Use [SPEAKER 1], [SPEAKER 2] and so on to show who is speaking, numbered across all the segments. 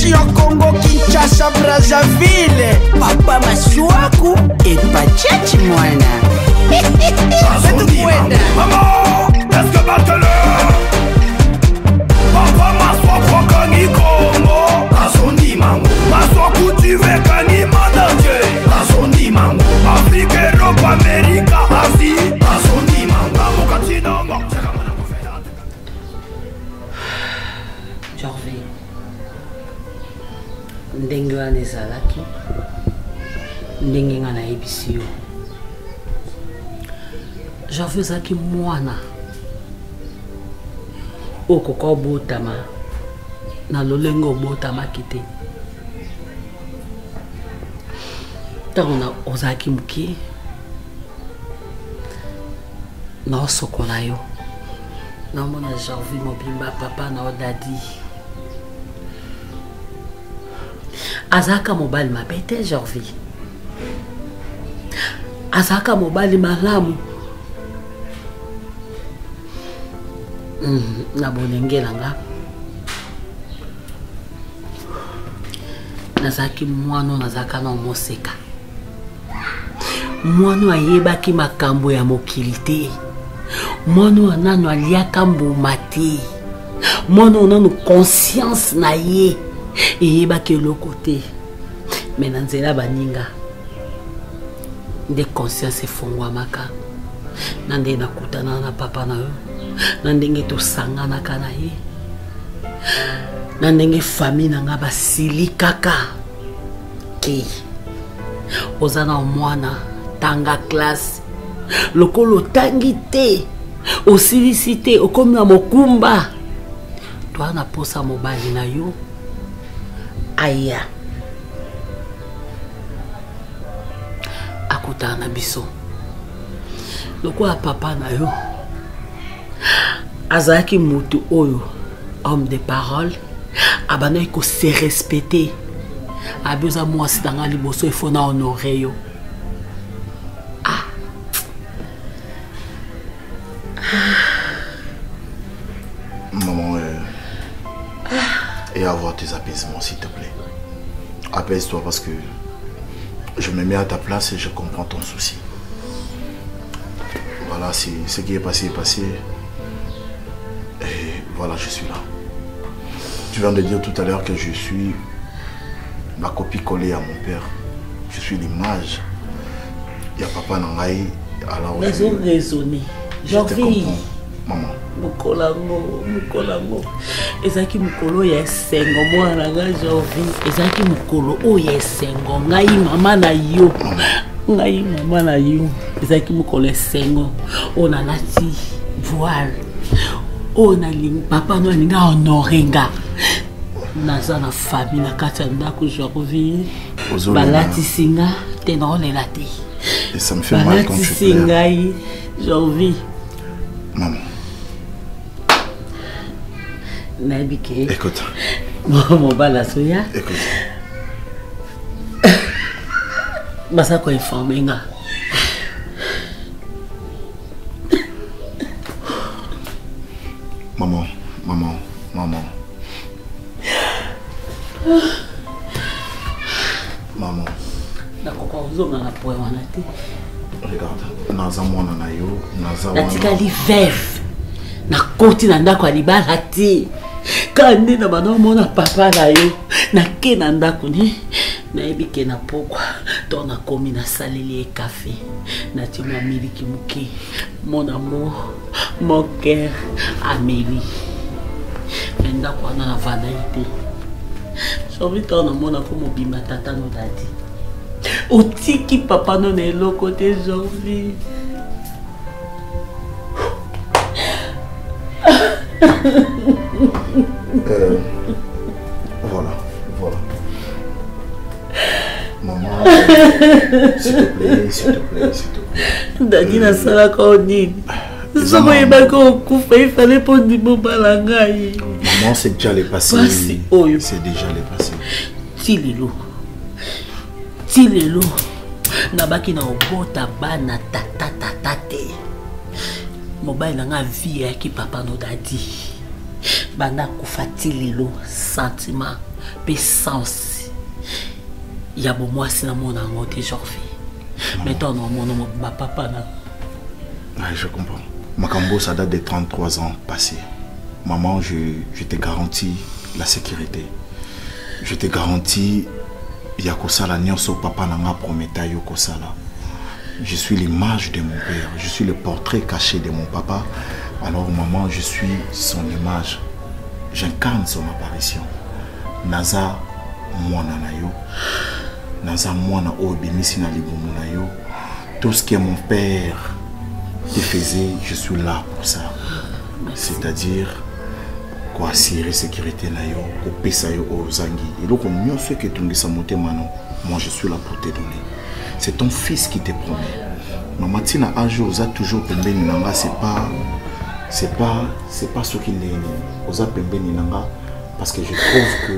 [SPEAKER 1] Direction Congo Kinshasa Brazzaville. Papa Masuaku et Pachechi Mwana. C'est tout kwenda.
[SPEAKER 2] Maman, est-ce que battle? Papa Masuaku Kani Congo. Azondi mango. Masuaku tu veux Kani Mandanje. Azondi mango. Afrique, Europe, Amérique, Asie. Azondi mango. Mokati nango.
[SPEAKER 3] Jorvi, ndenge wana ezalaki ndenge nga nayebisi yo. Jorvi ezalaki mwana okoka obotama na lolenge obotamaki te. Ntango ozalaki moke naosokola yo naomona Jorvi mobimba papa na odadi azaka mobali mabe te. Jorvi azaka mobali malamu na bolengela nga nazaki mwana nazaka na moseka mwana ayebaki makambo ya mokili te mwana nano aliaka mbuma te mwana nano conscience na ye eyebaki eloko te me na nzela baninga nde conscience efongwamaka na nde nakutana na papa na yo na ndenge tosanganaka na ye na ndenge famille na nga basili kaka te oza na mwana tanga classe lokolo tangi te osilisi te okomi na mokumba toa na posa mobali na yo aya akutana na biso lokola papa na yo azalaki mutu oyo homme de parole abandaki ko se respecter abuza mwasi nanga liboso ifo na honore yo.
[SPEAKER 4] Maman, et avoir tes apaisements s'il te plaît. Apaise-toi parce que je me mets à ta place et je comprends ton souci. Voilà, ce qui est passé est passé. Et voilà, je suis là. Tu viens de dire tout à l'heure que je suis la copie collée à mon père. Je suis l'image. Il y a papa Nangaï à la hauteur.
[SPEAKER 3] Mais on raisonne.
[SPEAKER 4] Je te comprends, maman.
[SPEAKER 3] Mukolango ezaki mukolo ya sengo mwana nga Jorvi ezaki mukolo oya sengo ngai mama na yo ezaki mukolo ya sengo ona lati voile ona ling papa no ninga honorenga naza na famille na kati ya ndako Jorvi balati singa te na olela te
[SPEAKER 4] et ça me fait mal quand tu
[SPEAKER 3] pleures. Jorvi
[SPEAKER 4] maman.
[SPEAKER 3] Nabike.
[SPEAKER 4] Écoute.
[SPEAKER 3] Mon balasoya.
[SPEAKER 4] Écoute.
[SPEAKER 3] Basa ko informer nga.
[SPEAKER 4] Maman.
[SPEAKER 3] Nakoko uzonga na poe wana te.
[SPEAKER 4] Regarde, naza mwana na yo, naza wana.
[SPEAKER 3] Natikali veuve. Na koti na ndako alibala te. Kandi na bana mona papa na yo. Na ke na ndako ni. Na ebike na pokwa. To na komi na saleli e café. Na ti mwa miliki muke. Mon amour, mon cœur, Amélie. Menda kwa na vana ite. Sobi to na mona ko mobima tata no dadi. Otiki papa no na eloko te Jorvi.
[SPEAKER 4] Voilà. Maman, s'il te plaît.
[SPEAKER 3] Dadi na sala ko nini? Somo yebaka okufa ifale po ndimo balangai.
[SPEAKER 4] Maman, c'est déjà le passé. C'est déjà le passé.
[SPEAKER 3] Tilelo. Nabaki na obota bana tata te. Mobile nanga vie ya ki papa no dadi. Banda kufa tilelo sentiment pe sens ya bo moi si na mona ngote jorfi mais toi non mon papa na.
[SPEAKER 4] Ouais, je comprends. Makambo, ça date de 33 ans passés. Maman, je te garantis la sécurité. Je te garantis Yakosala Nyonso papa nanga prometa Yokosala. Je suis l'image de mon père. Je suis le portrait caché de mon papa. Alors maman, je suis son image. J'incarne son apparition. Naza mwana na yo. Naza mwana obimisi na libumu na yo. Tout ce que mon père te faisait, je suis là pour ça. C'est-à-dire quoi, assurer sécurité na yo, ko pesa yo ozangi. Et donc on fait que tu ngisa monter maintenant. Moi je suis là pour te donner. C'est ton fils qui te promet. Maman tina un jour oza toujours pembeni nanga, c'est pas ce qu'il est. Oza pembeni nanga parce que je trouve que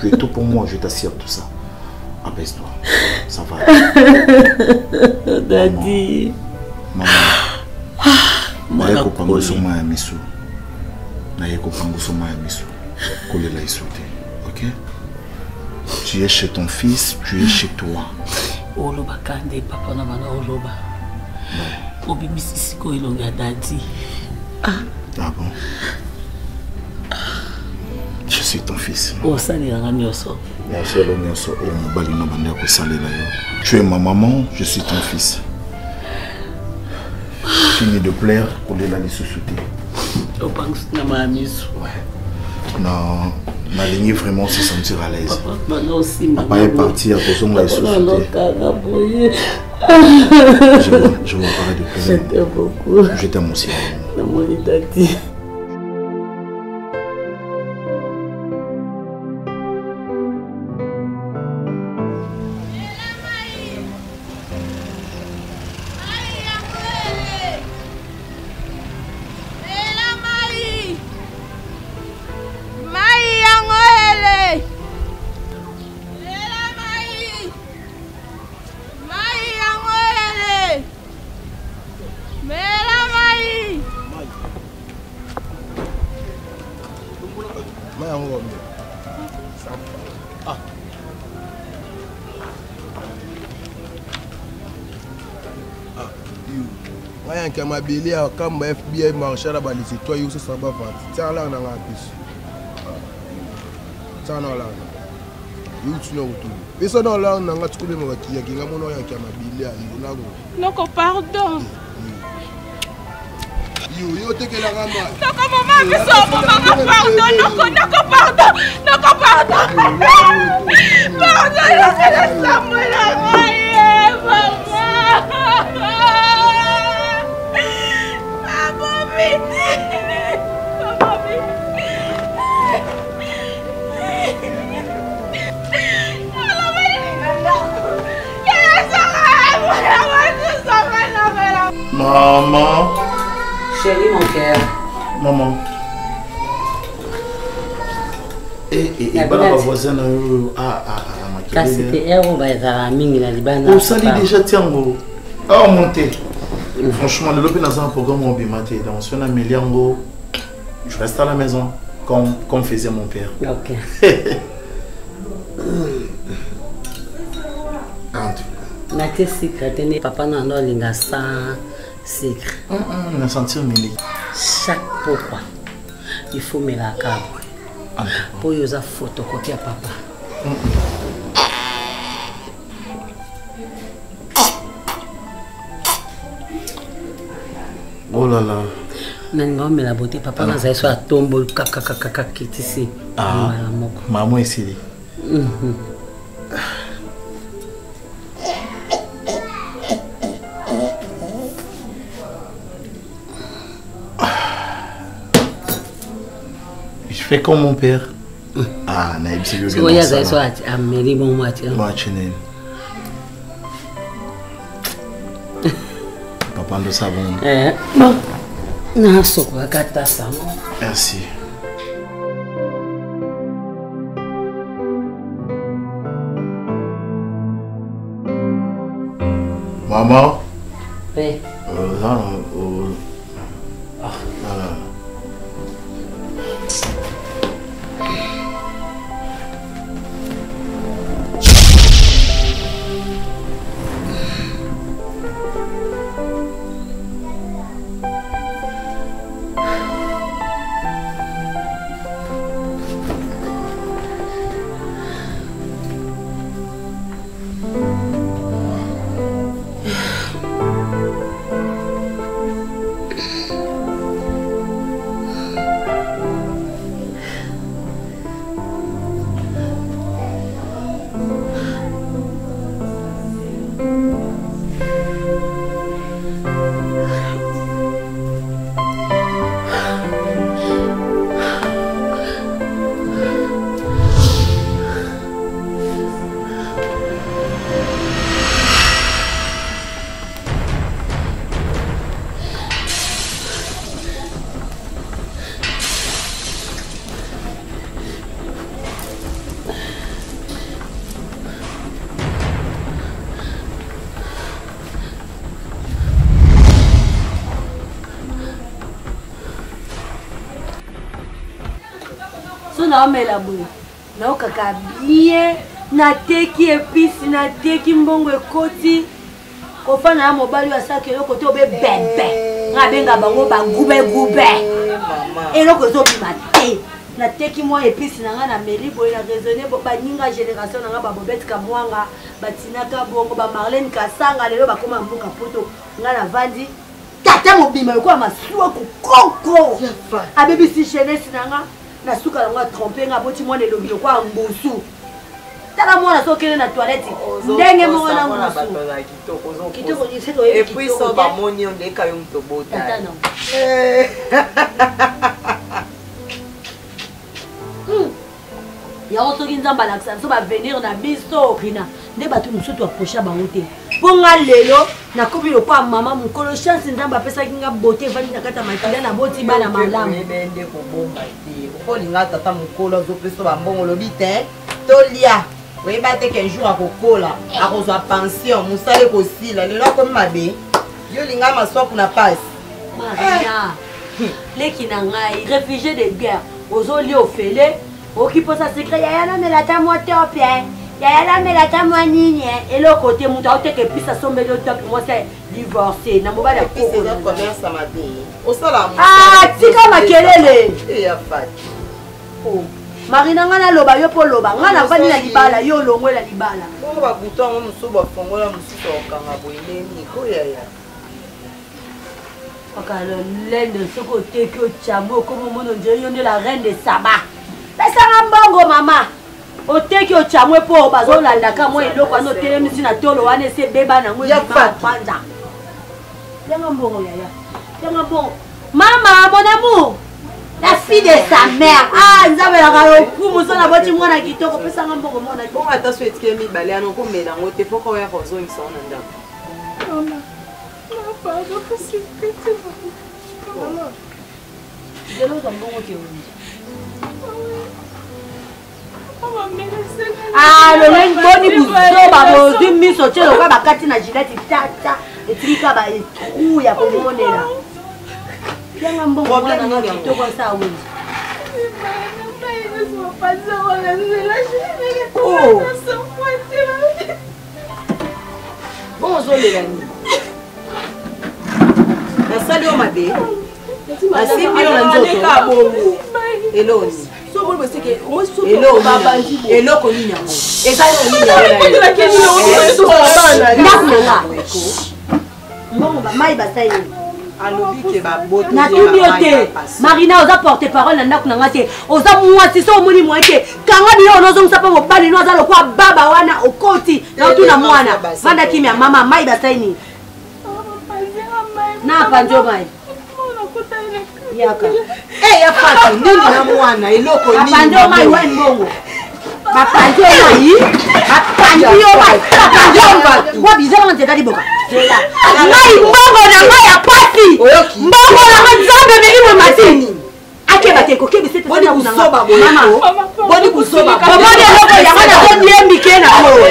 [SPEAKER 4] tu es tout pour moi, je t'assure tout ça. Abaisse-toi. Ça va.
[SPEAKER 3] Daddy.
[SPEAKER 4] Maman. Naye kopanguso ma misu. Naye kopanguso ma misu. Kolela isote. OK? Tu es chez ton fils, tu es chez toi.
[SPEAKER 3] Oloba kande papa na bana oloba. Obimisi siko ilonga daddy.
[SPEAKER 4] Ah bon? Je suis ton fils.
[SPEAKER 3] Oh ça n'est rien nyoso.
[SPEAKER 4] Tu es ma maman, je suis ton fils. Fini de plaire pour les sociétés. Ouais. Non, ma lignée vraiment se sentir à l'aise. Papa est parti à cause de la société. Je vais parler de plaisir.
[SPEAKER 3] Je t'aime beaucoup.
[SPEAKER 4] Je t'aime aussi.
[SPEAKER 5] Ma belle a comme FBI marché là bas les citoyens aussi ça va faire tiens là on a un plus tiens là you tu n'as tout et ça dans là on a tout le monde qui a mon oeil qui a ma belle a
[SPEAKER 6] non pardon
[SPEAKER 5] you te que la rama
[SPEAKER 6] non maman mais ça maman pardon non pardon pardon ça moi la maman
[SPEAKER 4] Maman.
[SPEAKER 3] Chérie, mon cœur.
[SPEAKER 4] Maman. Et voilà, voisin.
[SPEAKER 3] Ça c'était elle, on va être à la mine, la Libane.
[SPEAKER 4] On s'allie déjà, tiens, on monter. Franchement, le lobby dans un programme au Bimaté, dans ce million, je reste à la maison, comme faisait mon père.
[SPEAKER 3] Ok. Nate secret, papa n'a pas linga sans secret.
[SPEAKER 4] On a senti un mini.
[SPEAKER 3] Chaque pourquoi il faut me la cabre. Pour y avoir photocopie à papa.
[SPEAKER 4] Oh là là.
[SPEAKER 3] Nanga me la beauté papa na zaïso a tombo kaka kitisi.
[SPEAKER 4] Ah. Maman ici. Je fais comme mon père. Ah, naïb c'est le gars.
[SPEAKER 3] Oui, zaïso a meri bon match.
[SPEAKER 4] Papa de savon.
[SPEAKER 3] Bon. Na sokwa kata samo.
[SPEAKER 4] Merci. Maman.
[SPEAKER 3] Oui.
[SPEAKER 4] Là,
[SPEAKER 7] so na omela boye na okaka bien na teki épice na teki mbongo ekoti kofana ya mobali asaki eloko te obe bebe nga benga bango bagube eloko ezobima te na teki mwa épice na nga na mairie boye na raisonné baninga génération na nga babobete kamwanga batinaka bongo bamarlene kasanga lelo bakoma mboka poto nga na vandi tata mobima lokola masuwa kokoko abebisi jeunesse na nga na suka na nga trompe nga boti mwana elobi lokola mbusu tala mwana sokele na toilette ndenge moko na mbusu kitoko niseto
[SPEAKER 8] et puis so ba moni on deka yo mtobota
[SPEAKER 7] tata non yango soki nzambe alakisa biso bavenir na biso rina nde bato mosusu toaprocha bango te mpo nga lelo nakomi lopo ya mama mokolo chance nzambe apesaki nga bote evandi na kati ya makila na boti bana malamu
[SPEAKER 8] nde kobomba te okolinga tata mokolo azopesa bambongo olobi te tolia oyeba te qu'un jour akokola akozwa pension mosala ekosila lelo akomi mabe yo linga maswaku na pasi
[SPEAKER 7] marina leki na ngai réfugié de guerre ozolia ofele okiposa secret yaya namela ta mwa tope yaya namela ta mwa nini eloko te moto aoteka episa sombeli otope mwasi divorcé na mobali ya tika makelele marina nga naloba yo mpo loba nga navandi na libala yo olongwela libala
[SPEAKER 8] bongo babuto yango mosusu bafongola mosusu okanga boyeleni koyaya
[SPEAKER 7] okalo lende soki oteki ochambo okomi omona ondire yo nde la reine de saba pesanga mbongo mama oteki ochamwe mpo bazolandaka mwa eloko wana otelemisi na tolo wana ese beba nango kwanza yanga mbongo yaya yanga mbongo mama mon amour la fille de sa mère nzambe elaka lokumu so na boti mwana kitoko pesanga mbongo mwana
[SPEAKER 8] bongo ata so etike mibale yana okomela yango te mpo koya kozongisa ngo na ndako
[SPEAKER 7] lelo mbongo ke wenji lolenge boni buzoba bozwi miso tie lokola bakati na gilete tata etikika baetru ya komonela yanga mbongo mwana nga kitoko sa wenji bongo ozolela nini
[SPEAKER 8] nasali yo mabe nasimbi yo na nzoto eloni eloko nini yango
[SPEAKER 7] mai basali
[SPEAKER 8] natuni
[SPEAKER 7] yo te marina oza porte parole na ndako na nga te oza mwasi so omoni mwa te kanga bino onozongisa mpo mobali no aza lokwa baba wana okoti na otuna mwana vanda kimi ya mama mai basali nini na panzo mai yaka
[SPEAKER 8] ya fati nini na mwana eloko nini
[SPEAKER 7] panzo mai wa mbongo bapanzo mai wa bizala nzela liboka mai mbongo na mai ya pasi mbongo na mai nzambe melimo matini akeba te kokebi sete
[SPEAKER 8] boni kusoba boni kusoba
[SPEAKER 7] bomoni eloko yango na bondie mike na yo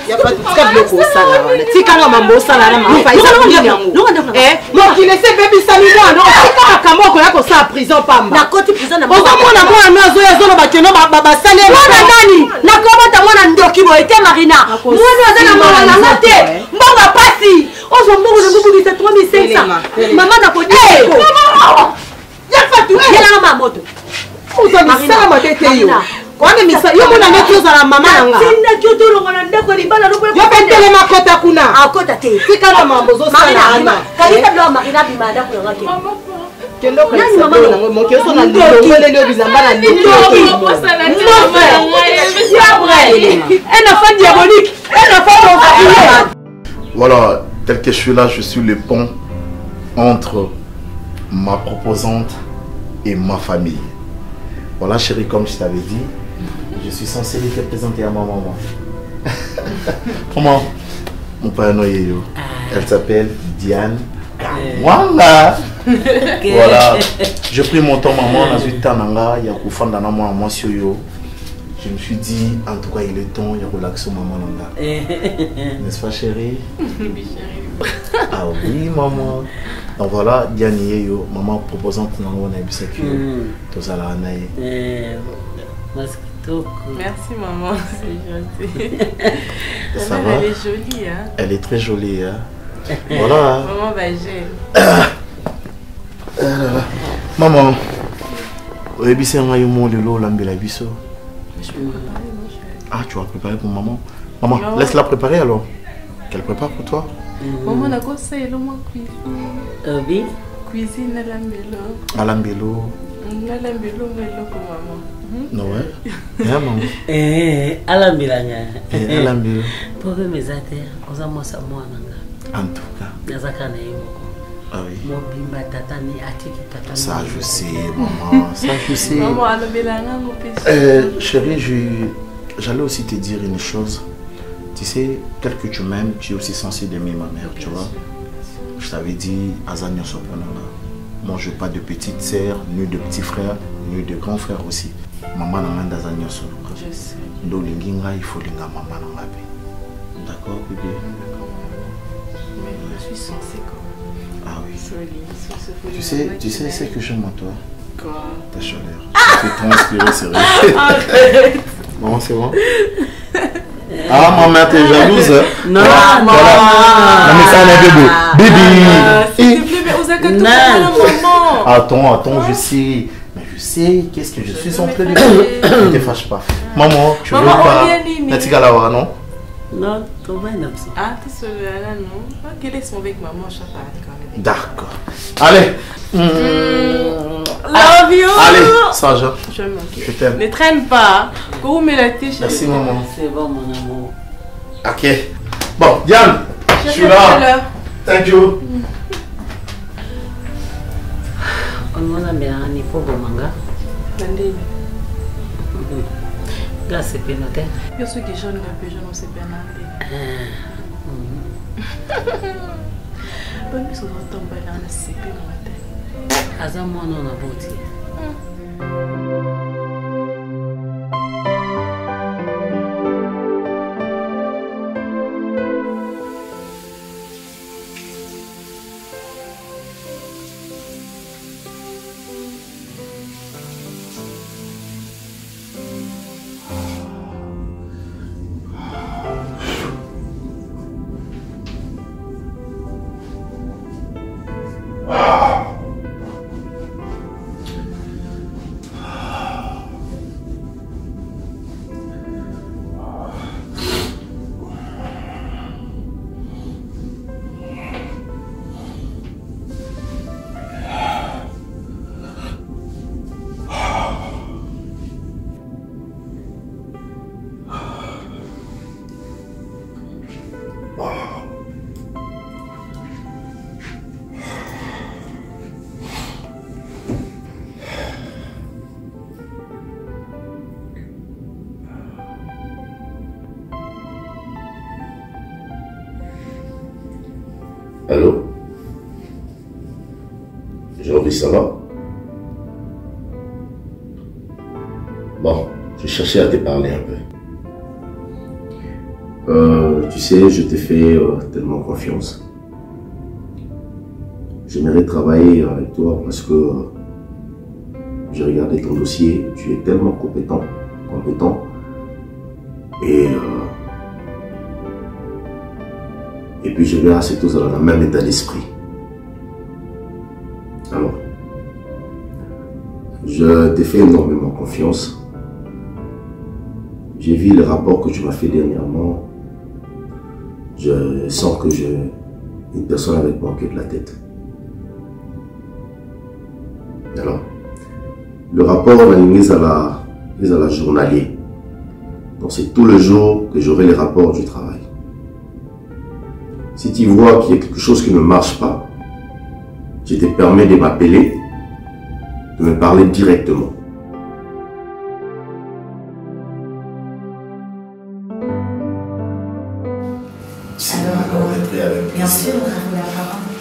[SPEAKER 8] ya fati tika biloko osala wana tikanga mambo osala na mafaisa nini yango mokili ese ebebisami mwana otika makambo okoya kosala prison pamba
[SPEAKER 7] nakoti prison na
[SPEAKER 8] ozomona mwana azoya azolo bakeno basali
[SPEAKER 7] mwana nani nakobata mwana ndoki boye te marina mwana aza na mwana nanga te mbongo pasi ozwa mbongo na ngubulisa 3500 mama nakodiko yelanga mamoto
[SPEAKER 8] ozamisala mabe te yo kwane misa yo mona neti ozala mama nanga
[SPEAKER 7] tindaki otolonga na ndako libala
[SPEAKER 8] yo mpe telema kota kuna
[SPEAKER 7] akota te
[SPEAKER 8] tikana mambo ozosala ana
[SPEAKER 7] kalisa bilo marina bima ndako nanga ke
[SPEAKER 8] kendo kalisa bilo nango moki oso na lilongoleli yo bizamba na lilongi un enfant diabolique un enfant.
[SPEAKER 4] Voilà, tel que je suis là, je suis le pont entre ma proposante et ma famille. Voilà chérie, comme je t'avais dit, je suis censé te présenter à ma maman. Maman, mon père Noyeyo, elle s'appelle Diane Kamwanga. Voilà, j'ai pris mon temps maman, on a vu Tananga, il y a Koufandana moi sur yo. je me suis dit, en tout cas, il est temps, il y a relaxé maman Langa. N'est-ce pas, chérie?
[SPEAKER 6] Oui, chérie.
[SPEAKER 4] Ah oui, maman. Donc voilà, Diane, maman proposant pour nous, on a vu que tout ça là,
[SPEAKER 6] merci, maman, c'est gentil.
[SPEAKER 4] Ça
[SPEAKER 6] Maman,
[SPEAKER 4] va?
[SPEAKER 6] elle est jolie, hein?
[SPEAKER 4] Elle est très jolie, hein? Voilà.
[SPEAKER 6] Maman va gêner.
[SPEAKER 4] Maman, c'est un rayon de l'eau, l'ambé la biso. Ah, tu vas préparer pour maman? Maman,
[SPEAKER 6] non.
[SPEAKER 4] Laisse-la préparer alors. Qu'elle prépare pour toi.
[SPEAKER 6] Maman, la gosse, elle est moi cuisine.
[SPEAKER 3] Oui.
[SPEAKER 6] Cuisine à l'ambélo.
[SPEAKER 4] À l'ambélo.
[SPEAKER 6] À l'ambélo, mais l'eau, maman.
[SPEAKER 4] Non, ouais. Maman.
[SPEAKER 3] À l'ambélanga.
[SPEAKER 4] À l'ambélo.
[SPEAKER 3] Problème mes affaires, on a moi ça moi nanga.
[SPEAKER 4] En tout cas.
[SPEAKER 3] Nazaka na yemo.
[SPEAKER 4] Ah oui.
[SPEAKER 3] Mon bimba tata ni atiki tata.
[SPEAKER 4] Ça je sais, maman. Ça je sais.
[SPEAKER 6] Maman, à l'ambélanga, mon petit.
[SPEAKER 4] Chérie, j'allais aussi te dire une chose. Tu sais, tel que tu m'aimes, tu es aussi censé d'aimer ma mère, tu vois. Je t'avais dit, Azania Soponala. Moi, je n'ai pas de petite sœur, ni de petit frère, ni de grand frère aussi. Maman n'a pas d'Azania Soponala.
[SPEAKER 6] Je sais.
[SPEAKER 4] Donc, il faut que maman n'a pas. D'accord, bébé?
[SPEAKER 6] Mais je suis censée quand même.
[SPEAKER 4] Ah oui.
[SPEAKER 6] Tu
[SPEAKER 4] sais ce que j'aime en toi?
[SPEAKER 6] Quoi?
[SPEAKER 4] Ta chaleur. Ça fait transpirer, sérieux.
[SPEAKER 6] Arrête.
[SPEAKER 4] Maman, c'est bon? Ah, maman, t'es jalouse?
[SPEAKER 3] Non,
[SPEAKER 4] non, mais ça, on est bébé.
[SPEAKER 6] S'il te plaît, mais Osaka, tout maman.
[SPEAKER 4] Attends, je sais. Mais je sais, qu'est-ce que je suis en train de dire? Ne te fâche pas. Maman, tu veux pas. Natigalawa, non?
[SPEAKER 3] Non, ton mari n'a pas.
[SPEAKER 6] Ah, t'es seule là, non? Quel est son avec maman, je sais pas.
[SPEAKER 4] D'accord. Allez.
[SPEAKER 6] Love you.
[SPEAKER 4] Allez, Saja.
[SPEAKER 6] Je
[SPEAKER 4] t'aime.
[SPEAKER 6] Ne traîne pas. Go mets la tête.
[SPEAKER 4] Merci, maman.
[SPEAKER 3] C'est bon, mon amour.
[SPEAKER 4] Ok. Bon, Diane, je suis là. Thank you.
[SPEAKER 3] On a bien un niveau de manga. Là, c'est bien noté.
[SPEAKER 6] Je suis que jeune, mais je ne sais pas. Bonne nuit, on va tomber dans le CP matin.
[SPEAKER 3] Azam, on a voté.
[SPEAKER 9] Allô? Aujourd'hui, ça va? Bon, je cherchais à te parler un peu. Tu sais, je t'ai fait tellement confiance. J'aimerais travailler avec toi parce que j'ai regardé ton dossier, tu es tellement compétent. Et puis je verrai c'est tous dans le même état d'esprit. Alors, je t'ai fait énormément confiance. J'ai vu les rapports que tu m'as fait dernièrement. Je sens que une personne avec moi qui est de la tête. Alors, le rapport on a mis à la journalier. Donc c'est tous les jours que j'aurai les rapports du travail. Si tu vois qu'il y a quelque chose qui ne marche pas, je te permets de m'appeler, de me parler directement.
[SPEAKER 4] Bien sûr.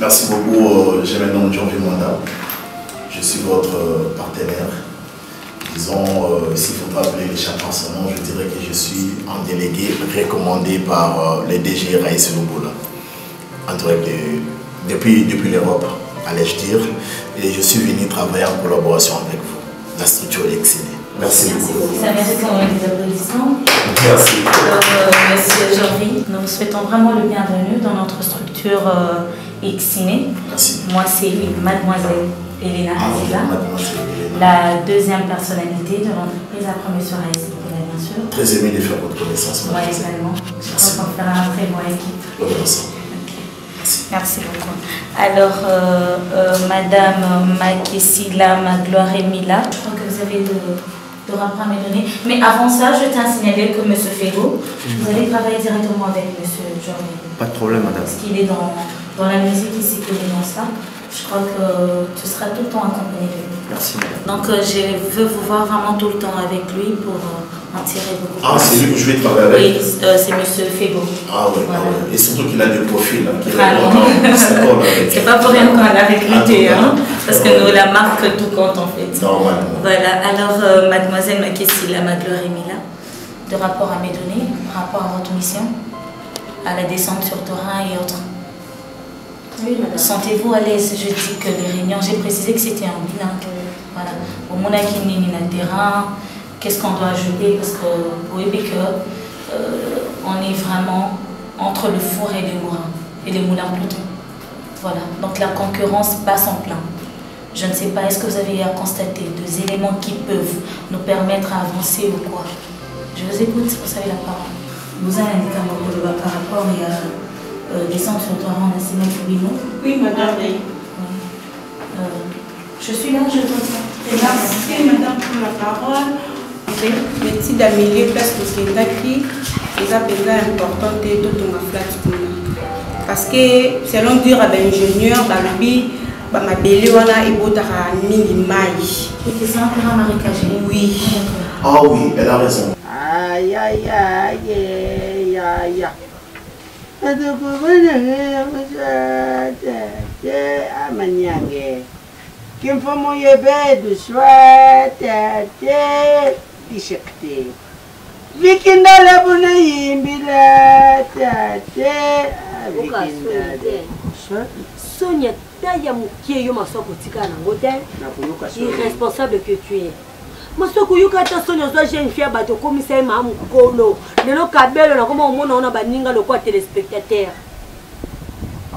[SPEAKER 4] Merci beaucoup. J'ai maintenant Jean-Vé Mwanda. Je suis votre partenaire. Disons, s'il faudra appeler les chats par son nom, je dirais que je suis un délégué recommandé par les DG Raïs Luboula. En tout cas, depuis l'Europe, allais-je dire, et je suis venu travailler en collaboration avec vous. La structure est excellente. Merci beaucoup.
[SPEAKER 10] Ça mérite quand même des applaudissements.
[SPEAKER 4] Merci.
[SPEAKER 10] Monsieur Jordi, nous vous souhaitons vraiment le bienvenu dans notre structure X-Ciné.
[SPEAKER 4] Merci.
[SPEAKER 10] Moi, c'est Mademoiselle Elena Azila, la deuxième personnalité de l'entreprise, après Monsieur Raïs, bien sûr.
[SPEAKER 4] Très aimé de faire votre connaissance.
[SPEAKER 10] Moi également. Je crois qu'on fera un très bon équipe. Merci beaucoup. Alors, Madame Makessila Magloire Emila, je crois que vous avez de rapport à me donner. Mais avant ça, je tiens à signaler que M. Fego, vous allez travailler directement avec M. Jordi.
[SPEAKER 9] Pas de problème, madame.
[SPEAKER 10] Parce qu'il est dans la musique ici, qu'il est dans ça. Je crois que tu seras tout le temps accompagné de lui.
[SPEAKER 9] Merci, madame.
[SPEAKER 10] Donc, je veux vous voir vraiment tout le temps avec lui pour en tirer beaucoup.
[SPEAKER 4] Ah, c'est lui que je vais travailler avec?
[SPEAKER 10] Oui, c'est M. Fego.
[SPEAKER 4] Ah oui, voilà. Et surtout qu'il a des profils.
[SPEAKER 10] C'est pas pour rien qu'on a recruté, hein, parce que nous, la marque tout compte en fait.
[SPEAKER 4] Normalement.
[SPEAKER 10] Voilà, alors Mademoiselle Makessila Magloire Emila, de rapport à mes données, rapport à votre mission, à la descente sur terrain et autres.
[SPEAKER 7] Oui, madame.
[SPEAKER 10] Sentez-vous à l'aise? Je dis que les réunions, j'ai précisé que c'était en bilingue. Voilà. Au moment où on est le terrain, qu'est-ce qu'on doit ajouter? Parce que vous voyez que on est vraiment entre le four et les moulins. Et les moulins plutôt. Voilà. Donc la concurrence passe en plein. Je ne sais pas, est-ce que vous avez à constater des éléments qui peuvent nous permettre à avancer ou quoi? Je vous écoute, vous avez la parole. Vous avez indiqué un mot par rapport à descendre sur le terrain en Assimène Fouino.
[SPEAKER 6] Oui, madame.
[SPEAKER 10] Je suis là, je t'entends.
[SPEAKER 6] Merci, madame, pour la parole. Merci d'améliorer place pour ce qui est important de tout ma flat. Parce que selon dire à l'ingénieur, Balobi, ma belle wana et botara minimai.
[SPEAKER 10] Et c'est un terrain marécagé.
[SPEAKER 6] Oui.
[SPEAKER 4] Ah oui, elle a raison.
[SPEAKER 1] Aïe, aïe, aïe, aïe, aïe. Kimfomo yebe du swata t-shirt. Vikindala buna yimbila tate.
[SPEAKER 7] Sonia, taya mukie yo masoko tika nango te. Irresponsable que tu es. Masoko yuka ta Sonia zo jeune fille bato komisa ma mukolo. Lelo kabelo na koma omona ona baninga lokwa téléspectateur.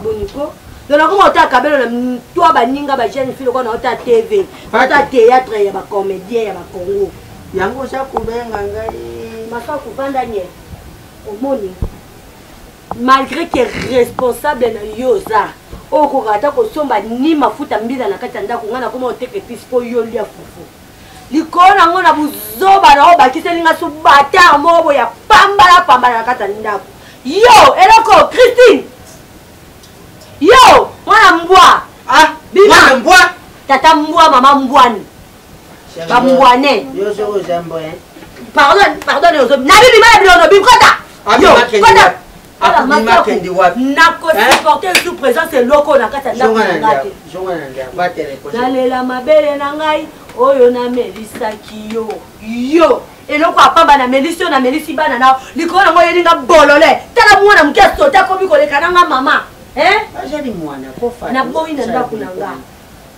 [SPEAKER 7] Boniko. Donc, comment on a kabelo na toi baninga ba jeune fille lokwa na ota TV. Ota théâtre ya ba comédien ya ba Congo. Yango sa kubenga ngai. Masoko kuvanda nye. Omoni. Malgré que responsable na yoza. Oko kata ko somba ni mafuta mbiza na kati ndako ngana koma oteke pisi po yo lia fufu. Likona ngona buzoba na oba kiselinga su bata mobo ya pambala na kati ndako. Yo, eloko Christine. Yo, mwana mbwa. Ah, mwana mbwa. Tata mbwa, mama mbwani. Ba mbwane.
[SPEAKER 1] Yo so jambo hein.
[SPEAKER 7] Pardon yo so. Na bibi mala bilono bikota. Yo, kota. Nako supporter sous présence loko na kata ndako ngati. Nalela mabele na ngai oyo na melisa kiyo. Yo, eloko apamba na melisi na melisi bana na likona ngo yelinga bolole. Tala mwana mkia sota ko bikoleka na mama.
[SPEAKER 1] Ajali mwana ko fa.
[SPEAKER 7] Na boyi na ndako na nga.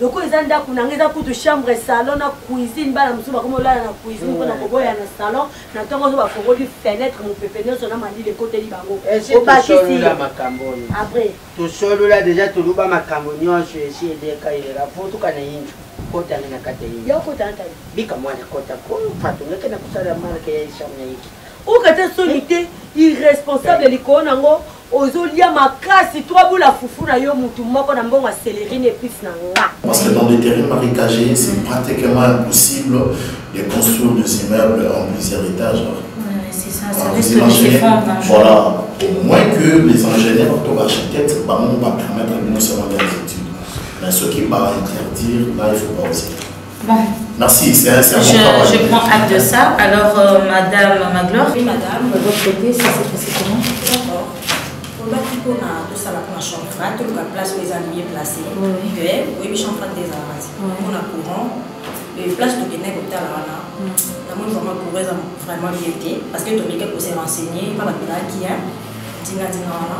[SPEAKER 7] Loko eza ndako na nga eza kutu chambre salon na cuisine bana musuba komo lala na cuisine ko na koboya na salon na tongo zo ba fongoli fenêtre mon pepe nyonso na mali le côté libango.
[SPEAKER 1] Obakisi la makambo.
[SPEAKER 7] Après
[SPEAKER 1] to solo la déjà to luba makambo nyonso esi eleka ilela foto kana yinju kota na kata yinju.
[SPEAKER 7] Yo kota nta.
[SPEAKER 1] Bika mwana kota ko fatu ngeke na kusala marque ya ishamnya yiki.
[SPEAKER 7] Okata solité irresponsable likona ngo ozolia makasi toi bula fufu na yo mutu moko na mbongo céleri épice na nga.
[SPEAKER 4] Parce que dans les terrains marécagés, c'est pratiquement impossible de construire des immeubles en plusieurs étages.
[SPEAKER 10] C'est ça,
[SPEAKER 4] Alors,
[SPEAKER 10] ça risque de s'effondrer.
[SPEAKER 4] Voilà, au moins que les ingénieurs architectes vont permettre de nous seulement des études. Mais ce qui va interdire, là, il ne faut pas aussi.
[SPEAKER 10] Bon.
[SPEAKER 4] Merci, c'est un bon travail.
[SPEAKER 10] Je prends acte de ça. Alors, Madame Magloire. Oui, madame. De votre côté, ça s'est passé comment?
[SPEAKER 11] D'accord. Pour le bâtiment, on a tout ça là pour la chambre froide, toute la place où les amis placés. Oui, mais chambre froide des arrêts. On a courant, Et place de Guinée, comme tel, la moi vraiment pourrait vraiment lui aider parce que Tomika peut se renseigner, pas maintenant qui est.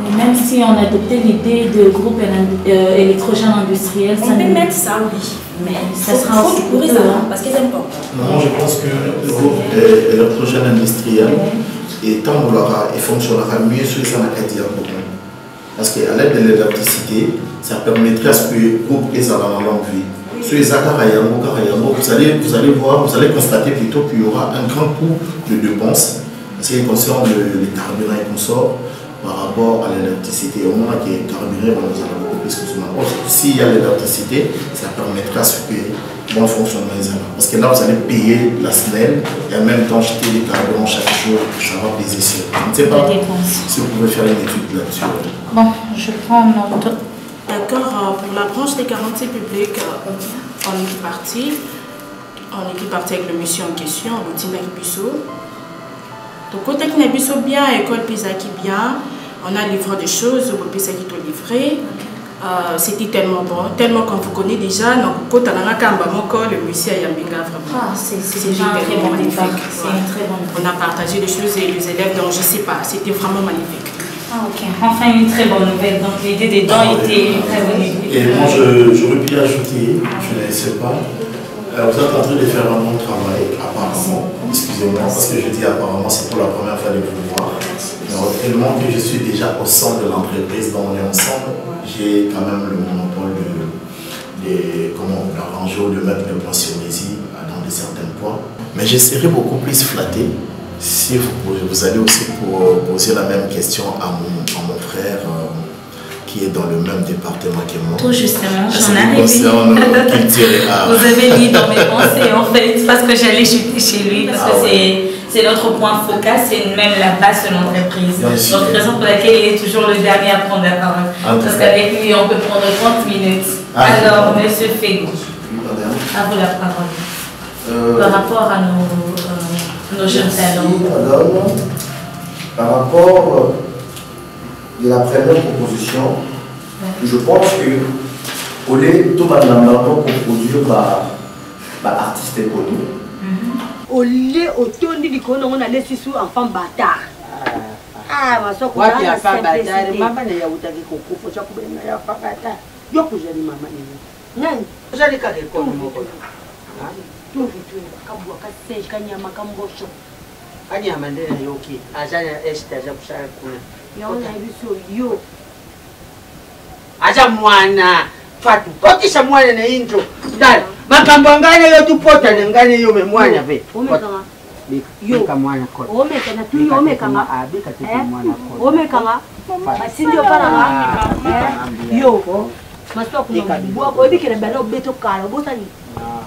[SPEAKER 10] Mais même si on adoptait l'idée de groupe électrogène industriel,
[SPEAKER 11] on peut mettre ça, oui. Mais ça sera aussi pour ça, parce que c'est important.
[SPEAKER 4] Non, je pense que le groupe électrogène industriel et fonctionnera mieux sur ça n'a qu'à dire beaucoup. Parce qu'à l'aide de l'électricité, ça permettrait à ce que le groupe est dans la longue vie. Sur les vous allez voir, vous allez constater plutôt qu'il y aura un grand coût de dépenses. Parce qu'il concerne les carburants et consorts par rapport à l'électricité. Au moment qu'il y a carburant, nous allons beaucoup plus que ce moment. S'il y a l'électricité, ça permettra à ce que bon fonctionnement des arbres. Parce que là, vous allez payer la SNEL et en même temps jeter les carburants chaque jour. Ça va peser sur. Je ne sais pas si vous pouvez faire une étude là-dessus.
[SPEAKER 10] Bon, je prends note.
[SPEAKER 11] D'accord, pour la branche des garanties publiques, on est parti avec la mission en question, l'outil Nakibiso. Donc, côté Nakibiso bien, école Pisaki bien, on a livré des choses, au Pisaki tout livré. C'était tellement bon, tellement qu'on vous connaît déjà. Donc, quand on a le musée à Yambinga, vraiment.
[SPEAKER 10] C'est tellement magnifique.
[SPEAKER 11] On a partagé des choses et les élèves, donc je ne sais pas, c'était vraiment magnifique.
[SPEAKER 10] Ah, ok, enfin une très bonne nouvelle. Donc, l'idée des dents était très bonne.
[SPEAKER 4] Et moi, j'aurais pu ajouter, je ne sais pas, vous êtes en train de faire un bon travail, apparemment. Excusez-moi, parce que je dis apparemment, c'est pour la première fois de vous voir. Alors, tellement que je suis déjà au sein de l'entreprise dont on est ensemble, j'ai quand même le monopole de l'arranger ou de mettre le pensionnésie dans certains points. Mais je serais beaucoup plus flatté si vous allez aussi poser la même question à mon frère qui est dans le même département que moi.
[SPEAKER 10] Tout justement, j'en arrive.
[SPEAKER 4] Vous
[SPEAKER 10] avez lu dans mes pensées en fait, parce que j'allais chuter chez lui, parce que c'est notre point focal, c'est même la base de l'entreprise. Donc, raison pour laquelle il est toujours le dernier à prendre la parole. Parce qu'avec lui, on peut prendre 30 minutes. Alors, monsieur Fego, à vous la parole. Par rapport à nos jeunes talents.
[SPEAKER 12] Par rapport à la première proposition, je pense que au lieu tout pour produire artiste connu.
[SPEAKER 7] Au lieu autour du qu'on a laissé sous enfant bâtard. Ah, ma soeur,
[SPEAKER 1] quoi qu'il y a pas bâtard, maman n'a pas eu de coco, faut que tu aies pas bâtard. Yo que j'ai dit maman. Non, j'ai dit qu'elle est comme moi.
[SPEAKER 7] Tout vite, kabwa kasej kanyama kambosho.
[SPEAKER 1] Kanyama ndena yoki, ajana esta za kusala kuna.
[SPEAKER 7] Yaona ibiso yo.
[SPEAKER 1] Aja mwana fatu. Kotisha mwana na intro. Dala, makambo ngane yo tupota ngane yo memwana ve.
[SPEAKER 7] Omekanga.
[SPEAKER 1] Bika mwana kota.
[SPEAKER 7] Omekanga tu omekanga.
[SPEAKER 1] Bika tu mwana kota.
[SPEAKER 7] Omekanga. Basindio para yo. Maswa kuna bwa ko bikira balo beto kala botani.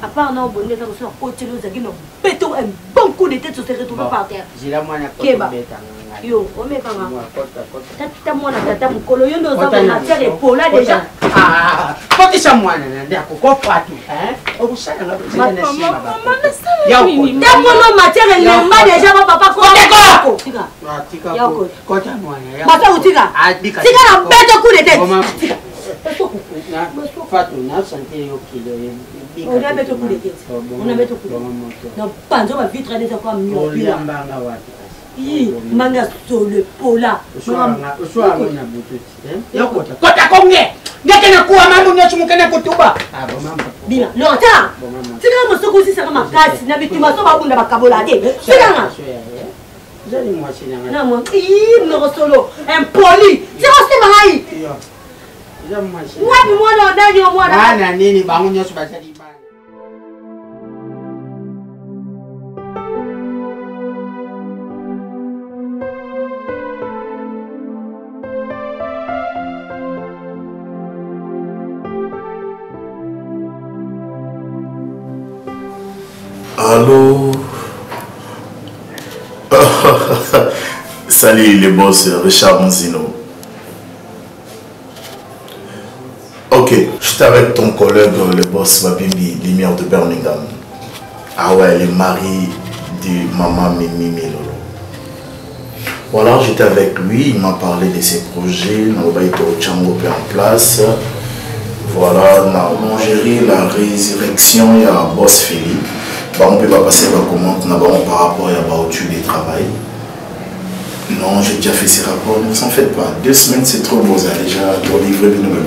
[SPEAKER 7] À part non, bon, les gens sont côté nous qui n'ont béton un bon coup de tête se retrouver par terre.
[SPEAKER 1] J'ai la moine à
[SPEAKER 7] yo, on met comment? Tata moine à tata mukolo yo nous avons matière et pour là déjà.
[SPEAKER 1] Ah, côté ça moine, d'accord, quoi pas tout, hein? On vous sait là, c'est une chine là-bas.
[SPEAKER 7] Tata moine matière et l'emba déjà papa quoi?
[SPEAKER 1] Tika. Tika. Côté moine.
[SPEAKER 7] Mata ou tika? Tika la bête coup de tête.
[SPEAKER 1] Fatou, na santé yo kilo.
[SPEAKER 7] On a mis au coup de tête. On a mis au coup de tête. Non, pas on va vite regarder ça comme mieux. Manga sur le pola.
[SPEAKER 1] Uswa na bututi. Yokota. Kota konge. Ngeke na kuwa mambo nyachumukana kutuba. Ah bo mambo.
[SPEAKER 7] Bila. Lota. Sika mosoko si saka makasi na bitima so babunda bakabola de. Sika nga.
[SPEAKER 1] Zali mwasi na.
[SPEAKER 7] Na mo. No solo. Impoli. Sika si mahai. Wapi mwana ndani wa mwana?
[SPEAKER 1] Bana nini bangu nyoso basali bana.
[SPEAKER 4] Allô? Salut les boss, Richard Monzino. Ok, j'étais avec ton collègue, le boss Mabimbi, Lumière de Birmingham. Ah ouais, le mari de maman Mimi Milolo. Voilà, j'étais avec lui, il m'a parlé de ses projets, on va être en place. Voilà, la lingerie, la résurrection, il y a Boss Feli. Bah, on peut pas passer la commande par rapport à au-dessus du travail. Non, j'ai déjà fait ces rapports, ne s'en faites pas. 2 semaines, c'est trop beau, ça déjà pour livrer de nouvelles.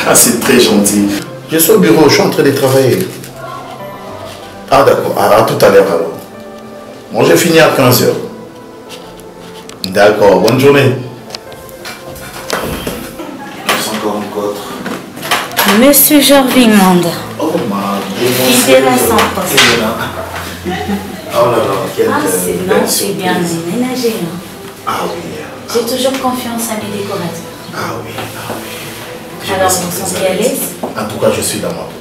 [SPEAKER 4] Ah, c'est très gentil. Je suis au bureau, je suis en train de travailler. Ah, d'accord, à tout à l'heure alors. Bon, j'ai fini à 15h. D'accord, bonne journée.
[SPEAKER 10] Monsieur Jorvimande.
[SPEAKER 4] Oh ma
[SPEAKER 10] Fidèle à son poste.
[SPEAKER 4] Oh là là, quelle
[SPEAKER 10] c'est bien ménagé. Hein.
[SPEAKER 4] Ah oui.
[SPEAKER 10] J'ai toujours confiance à mes décorateurs.
[SPEAKER 4] Ah oui, ah oui.
[SPEAKER 10] Alors, vous vous sentez à l'aise?
[SPEAKER 4] En tout cas, je suis dans ma peau.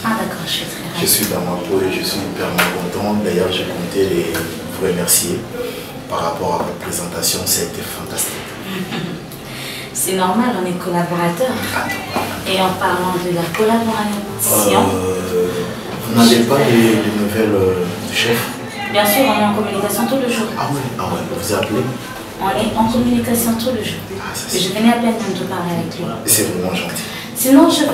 [SPEAKER 10] Ah d'accord, je suis très ravie.
[SPEAKER 4] Je suis dans ma peau et je suis hyper content. D'ailleurs, j'ai compté vous remercier par rapport à votre présentation. Ça a été fantastique.
[SPEAKER 10] C'est normal, on est collaborateurs. Et en parlant de la collaboration...
[SPEAKER 4] vous n'avez pas les nouvelles du chef?
[SPEAKER 10] Bien sûr, on est en communication tout le jour.
[SPEAKER 4] Ah oui, vous vous appelez?
[SPEAKER 10] On est en communication tout le jour. Je venais à peine de parler avec lui.
[SPEAKER 4] C'est vraiment gentil.
[SPEAKER 10] Sinon, je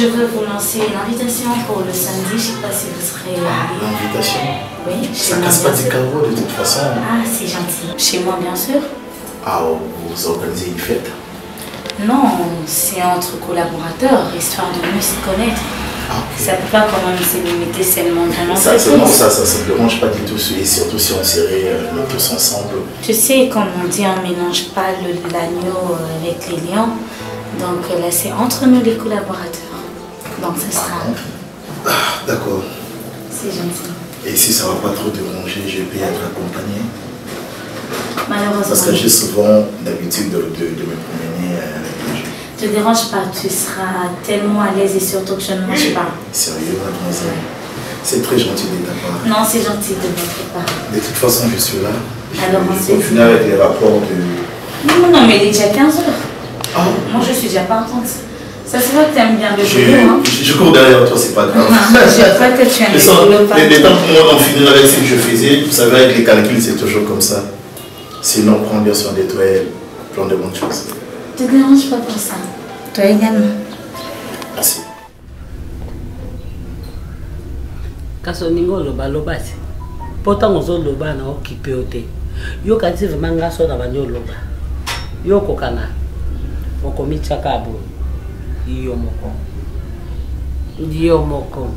[SPEAKER 10] veux vous lancer une invitation pour le samedi. Je ne sais pas si vous serez...
[SPEAKER 4] L'invitation?
[SPEAKER 10] Oui.
[SPEAKER 4] Ça casse pas des carreaux de toute façon.
[SPEAKER 10] Ah, c'est gentil. Chez moi, bien sûr.
[SPEAKER 4] Ah, vous organisez une fête?
[SPEAKER 10] Non, c'est entre collaborateurs, histoire de mieux se connaître. Ça ne peut pas quand même se limiter seulement dans l'entreprise.
[SPEAKER 4] Ça ne me dérange pas du tout, et surtout si on serait tous ensemble.
[SPEAKER 10] Tu sais, comme on dit, on ne mélange pas l'agneau avec les lions. Donc là, c'est entre nous les collaborateurs. Donc ça sera...
[SPEAKER 4] D'accord.
[SPEAKER 10] C'est gentil.
[SPEAKER 4] Et si ça ne va pas trop déranger, je peux être accompagné?
[SPEAKER 10] Malheureusement.
[SPEAKER 4] Parce que j'ai souvent l'habitude de me promener avec les gens.
[SPEAKER 10] Ne te dérange pas, tu seras tellement à l'aise et surtout que je ne mange pas.
[SPEAKER 4] Sérieux, mademoiselle? C'est très gentil de ta part.
[SPEAKER 10] Non, c'est gentil de votre part.
[SPEAKER 4] De toute façon, je suis là.
[SPEAKER 10] Alors, on
[SPEAKER 4] se continue avec les rapports de...
[SPEAKER 10] Non, mais il est déjà 15h. Ah. Moi, je suis déjà partante. Ça se voit que tu aimes bien le boulot.
[SPEAKER 4] Je cours derrière toi, c'est pas grave.
[SPEAKER 10] Je vois que tu aimes le boulot.
[SPEAKER 4] Les temps pour moi d'en finir avec ce que je faisais, vous savez, avec les calculs, c'est toujours comme ça. Sinon, prends bien soin de toi et plein de bonnes choses.
[SPEAKER 10] Ne te dérange pas pour ça. Toi également.
[SPEAKER 4] Merci.
[SPEAKER 3] Kaso ningo loba loba si. Pourtant ozo loba na occupé ote. Yo kati vraiment ngaso na banyo loba. Yo kokana. Okomi chakabo. Iyo moko. Iyo moko.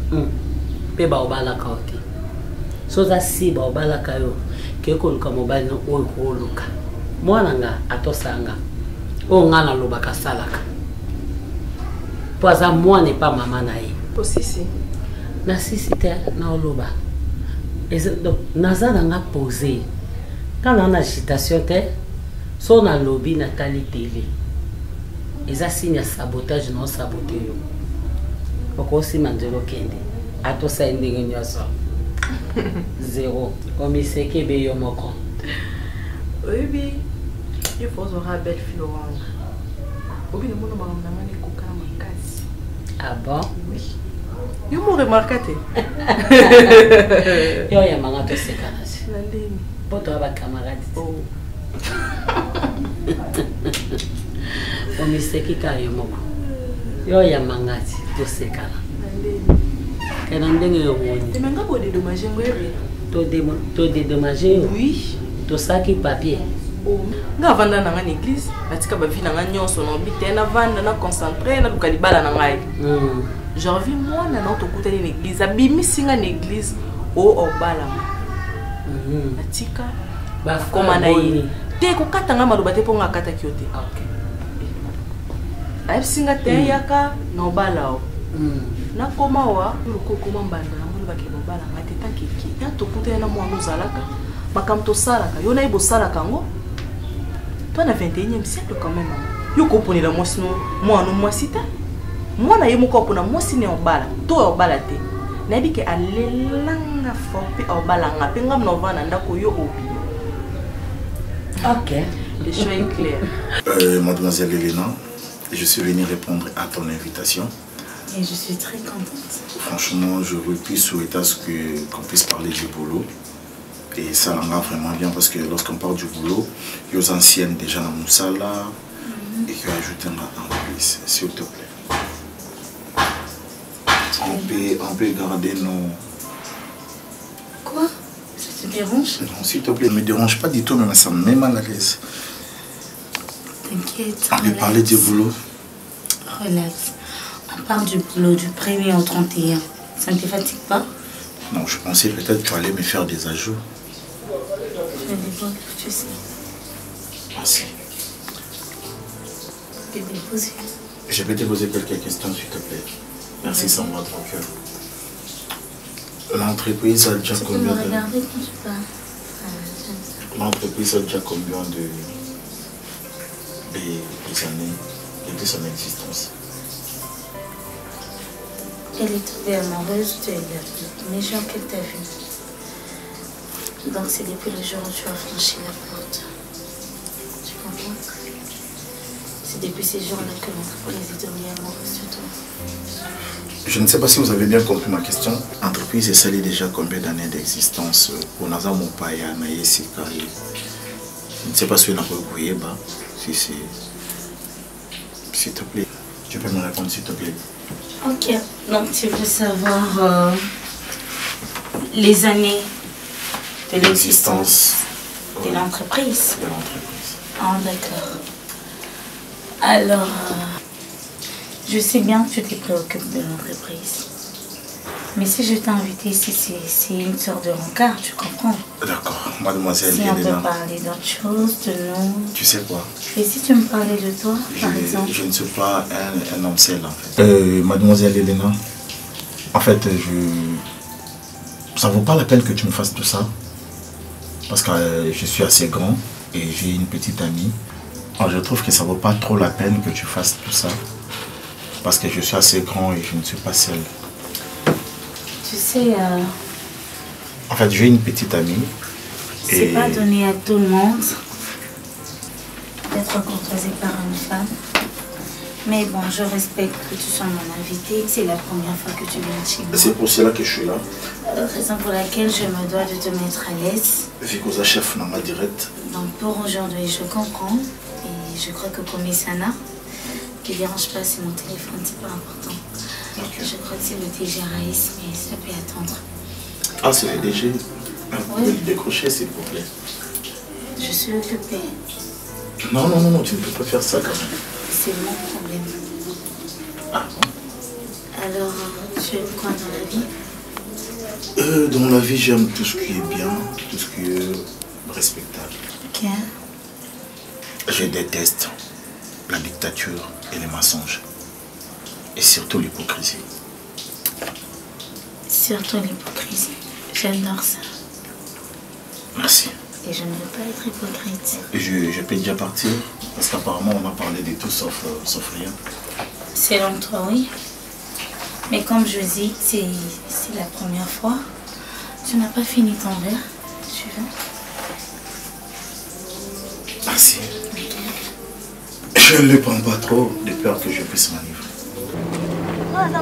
[SPEAKER 3] Pe ba obala ka ote. So za si ba obala ka yo. Keko luka mobali no oyo luka. Mwana nga atosanga. O ngana loba kasalaka. Poza moi n'est pas maman naïe.
[SPEAKER 11] Aussi si.
[SPEAKER 3] Na sisi te na oloba. Donc naza nga posé. Quand on a agitation te, so na lobby na tali télé. Eza signe sabotage non saboté yo. Oko si manzelo kende. Ato sa ndenge nyoso. Zéro. Omiseke be yo moko.
[SPEAKER 11] Oui. Il faut avoir belle Florence. Obi no mono na mane kokana makasi.
[SPEAKER 3] Ah bon?
[SPEAKER 11] Oui. Yo mo remarqué.
[SPEAKER 3] Yo ya manga to sekana.
[SPEAKER 11] Nandeni.
[SPEAKER 3] Poto aba camarade.
[SPEAKER 11] Oh.
[SPEAKER 3] Omiseki ka yo moko. Yo ya manga to sekana.
[SPEAKER 11] Nandeni.
[SPEAKER 3] Kana ndenge yo moni.
[SPEAKER 11] Tu m'as pas dédommagé ngwebe.
[SPEAKER 3] To dédommagé?
[SPEAKER 11] Oui.
[SPEAKER 3] To saki papier.
[SPEAKER 11] Nga vanda na ngani église, batika ba vie na ngani nyonso na bité na vanda na concentré na luka libala na ngai. Je revis moi na to kuteli na église, abimi singa na église o obala. Batika
[SPEAKER 3] ba
[SPEAKER 11] komana yi. Te ko katanga maluba te ponga kata kyote.
[SPEAKER 3] OK.
[SPEAKER 11] Ay singa te yaka na obala o. Na koma wa ruko koma mbanda na maluba ke obala ngate tankiki. Ya to kuteli na mwana zalaka. Makamto salaka, yo na ibo salaka ngo. Toi, na 21e siècle quand même. Yo comprenez la moi sinon moi non moi cita. Moi na yemo ko pona moi sine obala. To obala te. Na bi ke alelanga fopi obala nga pe ngam no vana ndako yo obi.
[SPEAKER 3] OK.
[SPEAKER 11] Le choix est clair.
[SPEAKER 4] Mademoiselle Elena, je suis venue répondre à ton invitation.
[SPEAKER 10] Et je suis très contente.
[SPEAKER 4] Franchement, je veux plus souhaiter qu'on puisse parler du boulot. Et ça m'a vraiment bien parce que lorsqu'on parle du boulot, il y a aux anciennes déjà dans Moussala et qui ont ajouté un please, s'il te plaît. On peut garder nos...
[SPEAKER 10] Quoi? Ça te dérange?
[SPEAKER 4] Non, s'il te plaît, ne me dérange pas du tout, mais ça me met mal à l'aise.
[SPEAKER 10] T'inquiète.
[SPEAKER 4] On peut parler du boulot.
[SPEAKER 10] Relax. On parle du boulot du 1er au 31. Ça ne te fatigue pas?
[SPEAKER 4] Non, je pensais peut-être que tu allais me faire des ajouts.
[SPEAKER 10] Je vais déposer, tu sais.
[SPEAKER 4] Merci.
[SPEAKER 10] Je vais déposer.
[SPEAKER 4] Je vais te poser quelques questions, s'il te plaît. Merci, ça me va trop cœur. L'entreprise a déjà combien de...
[SPEAKER 10] regarder quand tu parles.
[SPEAKER 4] L'entreprise a déjà combien des années de son existence?
[SPEAKER 10] Elle est tombée amoureuse de la méchant qu'elle t'a vu. Donc c'est depuis le jour où tu as franchi la porte. Tu comprends? C'est depuis ces jours-là que l'entreprise est devenue amoureuse de toi.
[SPEAKER 4] Je ne sais pas si vous avez bien compris ma question. L'entreprise est salée déjà combien d'années d'existence? Pour Naza Mopaya, Naïsi, Kari. Je ne sais pas si vous avez Gouyeba. Si c'est... S'il te plaît. Tu peux me répondre, s'il te plaît.
[SPEAKER 10] Ok. Donc tu veux savoir les années de l'existence de l'entreprise?
[SPEAKER 4] De l'entreprise.
[SPEAKER 10] Ah, d'accord. Alors, je sais bien que tu te préoccupes de l'entreprise. Mais si je t'ai invité ici, c'est une sorte de rencard, tu comprends?
[SPEAKER 4] D'accord, mademoiselle
[SPEAKER 10] Si on peut
[SPEAKER 4] Elena.
[SPEAKER 10] parler d'autre chose, de nous.
[SPEAKER 4] Tu sais quoi?
[SPEAKER 10] Et si tu me parlais de toi, par exemple?
[SPEAKER 4] Je ne suis pas un homme seul, en fait. Mademoiselle Elena, en fait, ça ne vaut pas la peine que tu me fasses tout ça. Parce que je suis assez grand et j'ai une petite amie. Alors, je trouve que ça ne vaut pas trop la peine que tu fasses tout ça. Parce que je suis assez grand et je ne suis pas seul.
[SPEAKER 10] Tu sais,
[SPEAKER 4] en fait, j'ai une petite amie.
[SPEAKER 10] c'est pas donné à tout le monde d'être courtoisé par une femme. Mais bon, je respecte que tu sois mon invité. C'est la première fois que tu viens chez moi.
[SPEAKER 4] C'est pour cela que je suis là.
[SPEAKER 10] Raison pour laquelle je me dois de te mettre à l'aise.
[SPEAKER 4] Vu que vous êtes chef dans ma directe.
[SPEAKER 10] Donc pour aujourd'hui, je comprends. Et je crois que comme Sana, ne te dérange pas, c'est mon téléphone, c'est pas important.
[SPEAKER 4] Okay.
[SPEAKER 10] Je crois que c'est le DG Raïs, mais ça peut attendre.
[SPEAKER 4] Ah, c'est le DG. Vous pouvez le décrocher, s'il vous plaît.
[SPEAKER 10] Je suis occupée.
[SPEAKER 4] Non, non, non, non, tu ne peux pas faire ça quand même.
[SPEAKER 10] C'est mon problème.
[SPEAKER 4] Ah bon?
[SPEAKER 10] Alors, tu aimes quoi dans la vie?
[SPEAKER 4] Dans la vie, j'aime tout ce qui est bien, tout ce qui est respectable.
[SPEAKER 10] Ok.
[SPEAKER 4] Je déteste la dictature et les mensonges. Et surtout l'hypocrisie.
[SPEAKER 10] Surtout l'hypocrisie. J'adore ça.
[SPEAKER 4] Merci.
[SPEAKER 10] Et je ne veux pas être hypocrite.
[SPEAKER 4] Et je peux déjà partir? Parce qu'apparemment, on a parlé de tout sauf rien.
[SPEAKER 10] Selon toi, oui. Mais comme je dis, c'est la première fois. Tu n'as pas fini ton verre. Tu veux?
[SPEAKER 4] Merci. Okay. Je ne le prends pas trop, de peur que je puisse m'enivrer.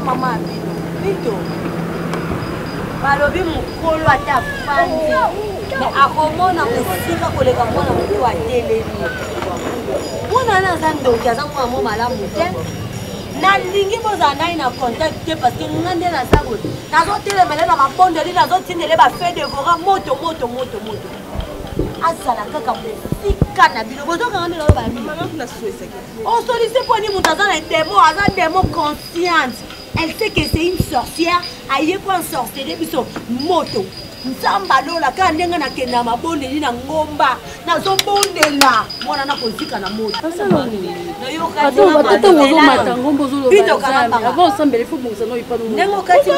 [SPEAKER 7] Maman, Bito. Balobi mukolo ata fandi. Mais akomona musika koleka mwana mutu wa telemi. Mwana na zando kaza mwa malamu te. Na lingi boza nai na contact te parce que ngande na sabo. Nazo telemele na mabondeli nazo tindele ba fait devora moto. Azala kaka musika na bino bozo ngande na ba mi. Mama kuna souhaité. On sollicite pour ni mutaza na démo, aza démo consciente. Elle sait que c'est une sorcière, aïe quoi une sorcière, biso moto. Nzamba lola ka ndenga na kenda mabonde ni na ngomba na zombonde la mwana na kozika na moto.
[SPEAKER 13] Attends, Bito kana avant sambele faut bonza no ipano.
[SPEAKER 7] Ndengo kati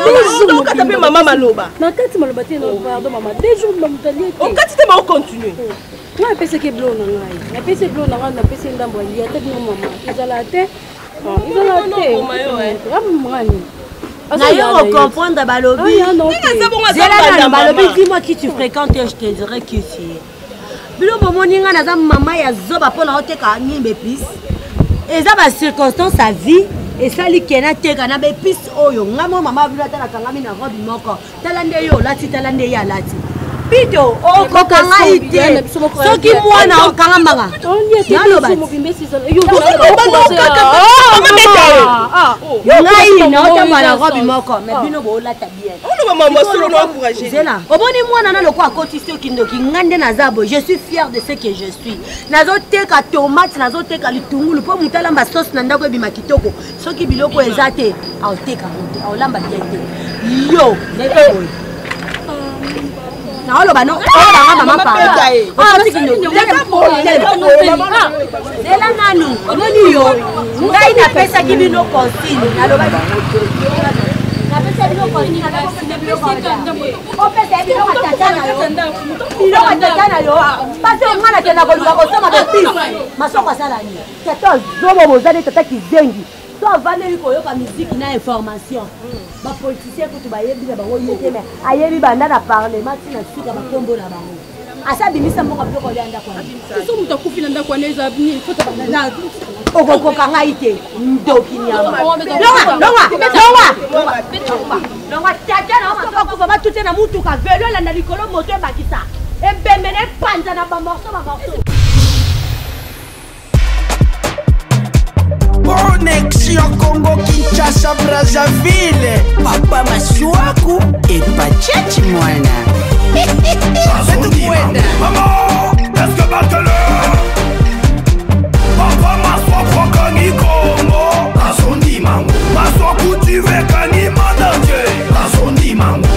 [SPEAKER 13] taper maman maloba. Na kati maloba te no pardon maman. Deux jours na mutali.
[SPEAKER 7] On kati te ma continuer.
[SPEAKER 13] Moi pese ke blo na ngai. Na pese blo na ngai na pese ndambo ya te no maman. Ezala te.
[SPEAKER 7] D'ailleurs, on comprend dans Balobi. Dis-moi qui tu fréquentes et je te dirai qui tu es. Bilo moninga na za mama ya zoba pona oteka nyimbe pis. Eza ba circonstance sa vie et ça li kena teka na be pis oyo ngamo mama bilo tala kangami na robe moko. Tala nde yo lati tala nde ya lati. Pito, okokanga ite. Soki mwana okanga manga. Naloba. Ngai naotamba na robe moko, mais bino bolata bien. Oboni mwana na loko akoti soki ndoki ngande na zabo. Je suis fière de ce que je suis. Nazoteka tomate, nazoteka litungulu po mutalamba sauce na ndako ebima kitoko. Soki biloko ezate, aoteka monte, aolamba tete. Yo, ndeko. Na oloba no, oloba mama papa. Lela nanu, omoni yo. Ngai na pesa ki bino consigne, na loba. Na pesa bino consigne, na pesa bino consigne. O pesa bino katana yo. Bino katana yo. Pasa ngana tena ko luka ko soma ke pis. Masoko sala ni. Keto zobo bozali tata kizengi. So avane ko yo ka musique na information. Ba politicien ko to ba yebi ba ngo yete mais ayebi banda na parlement tina suka ba kombo na bango. Asa bimisa mbongo biloko ya ndako.
[SPEAKER 13] So muta kufina ndako aneza ni fota banda.
[SPEAKER 7] Okoko kanga ite ndoki nyama. Longa tata na soka kufa ba tutena mutu ka velo la na likolo moto e bakisa. Embemene panza na ba morceau.
[SPEAKER 14] Connexion Congo Kinshasa Brazzaville. Papa Masuaku et Pachechi Mwana.